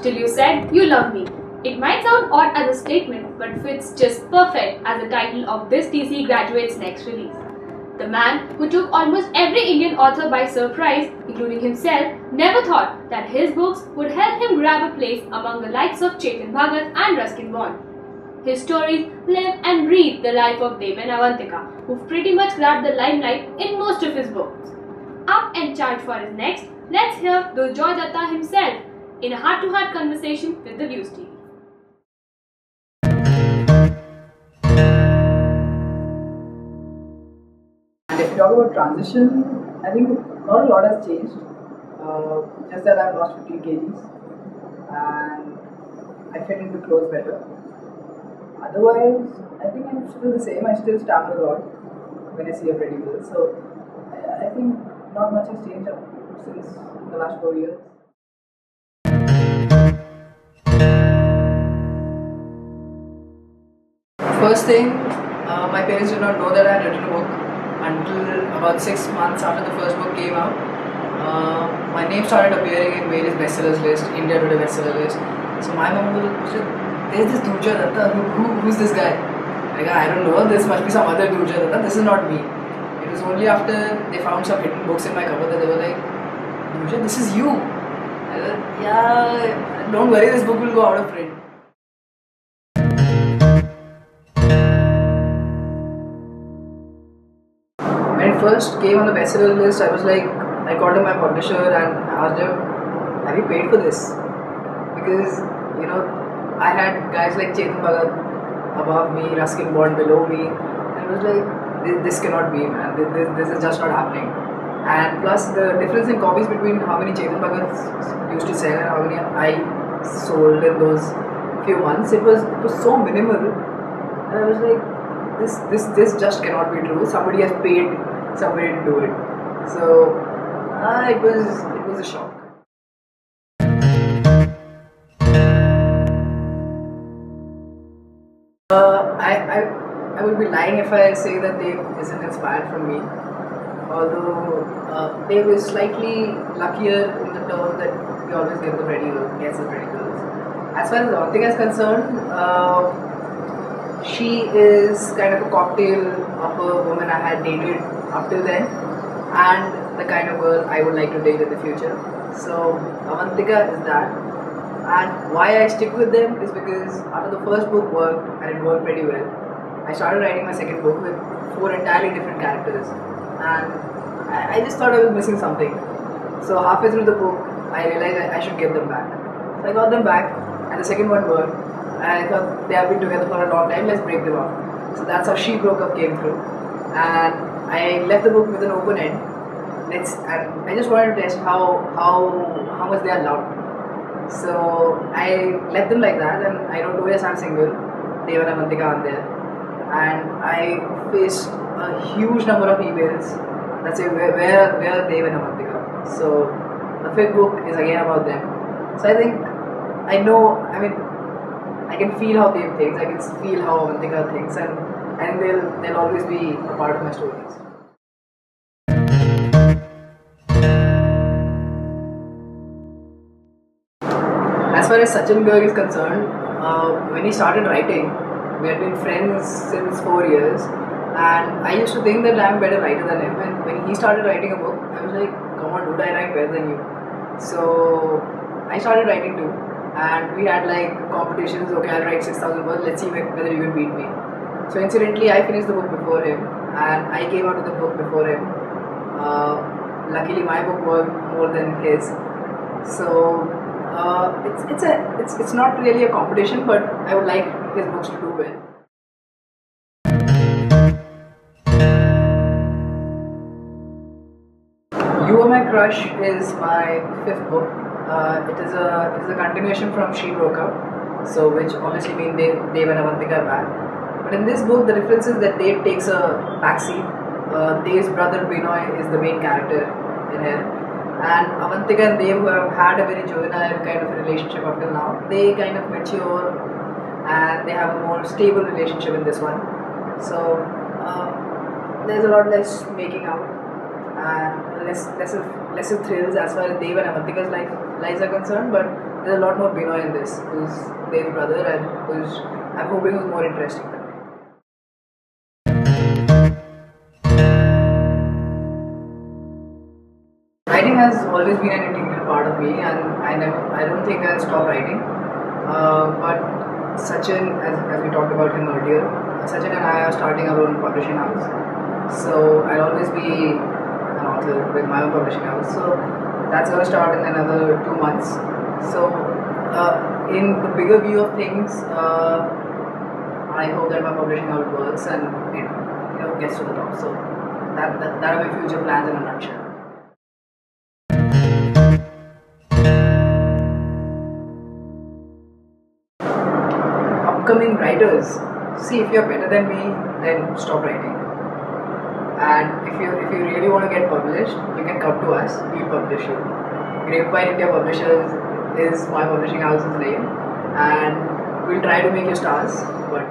till you said you love me. It might sound odd as a statement, but fits just perfect as the title of this TC graduate's next release. The man who took almost every Indian author by surprise, including himself, never thought that his books would help him grab a place among the likes of Chetan Bhagat and Ruskin Bond. His stories live and breathe the life of Dev and Avantika, who've pretty much grabbed the limelight in most of his books. Up and charged for his next, let's hear Durjoy Dutta himself in a heart-to-heart conversation with the Views team. If you talk about transition, I think not a lot has changed. Just that I've lost 15 kgs and I fit into clothes better. Otherwise, I think I'm still the same. I still stammer a lot when I see a pretty girl. So I think not much has changed since the last 4 years. First thing, my parents did not know that I had written a book until about 6 months after the first book came out. My name started appearing in various bestsellers list, India Today bestseller list. So my mom was like, there's this Durjoy Dutta, who's this guy? Like, I don't know, this must be some other Durjoy Dutta, this is not me. It was only after they found some hidden books in my cupboard that they were like, Durjoy, this is you. I was like, yeah, don't worry, this book will go out of print. When it first came on the bestseller list, I was like, I called up my publisher and asked him, have you paid for this? Because, you know, I had guys like Chetan Bhagat above me, Ruskin Bond below me, and I was like, this cannot be, man, this is just not happening. And plus the difference in copies between how many Chetan Bhagats used to sell and how many I sold in those few months, it was so minimal, and I was like, this just cannot be true. Somebody has paid somebody to do it. So it was a shock. I would be lying if I say that Dev isn't inspired from me. Although Dev is slightly luckier in the term that he always gets the pretty girls. As far as Avantika is concerned, she is kind of a cocktail of a woman I had dated up till then and the kind of girl I would like to date in the future. So Avantika is that. And why I stick with them is because after the first book worked and it worked pretty well, I started writing my second book with 4 entirely different characters, and I just thought I was missing something. So halfway through the book, I realized I should get them back. So I got them back, and the second one worked. And I thought they have been together for a long time, let's break them up. So that's how She Broke Up came through, and I left the book with an open end. And I just wanted to test how much they are loved. So I left them like that, and I wrote 2 years I'm single, Dev and Avantika are there, and I faced a huge number of emails that say where are Dev and Avantika. So the 5th book is again about them. So I think I can feel how Dev thinks, I can feel how Avantika thinks, and they'll always be a part of my stories. As far as Sachin Garg is concerned, when he started writing, we had been friends since 4 years, and I used to think that I'm a better writer than him. And when he started writing a book, I was like, come on dude, I write better than you. So I started writing too, and we had like competitions. Okay, I'll write 6,000 words, let's see whether you can beat me. So incidentally, I finished the book before him, and I came out with the book before him. Luckily, my book worked more than his. So it's not really a competition, but I would like his books to do well. You Are My Crush is my 5th book. It is a continuation from She Broke Up, so which obviously means Dev and Avantika are back. But in this book, the difference is that Dev takes a backseat. Dev's brother Binoy is the main character in here. And Avantika and Dev, who have had a very juvenile kind of a relationship up till now, they kind of mature and they have a more stable relationship in this one. So there's a lot less making out and lesser thrills as far as Dev and Avantika's lives are concerned, but there's a lot more Binoy in this, who's Dave's brother and who's I'm hoping is more interesting than me. Writing has always been an integral part of me, and I don't think I'll stop writing. But Sachin, as we talked about him earlier, Sachin and I are starting our own publishing house. So I'll always be an author with my own publishing house. So that's going to start in another 2 months. So in the bigger view of things, I hope that my publishing house works and it gets to the top. So that are my future plans in a nutshell. Upcoming writers, see, if you're better than me, then stop writing. And if you really want to get published, you can come to us. We'll publish you. Grapevine India Publishers is my publishing house's name, and we'll try to make you stars. But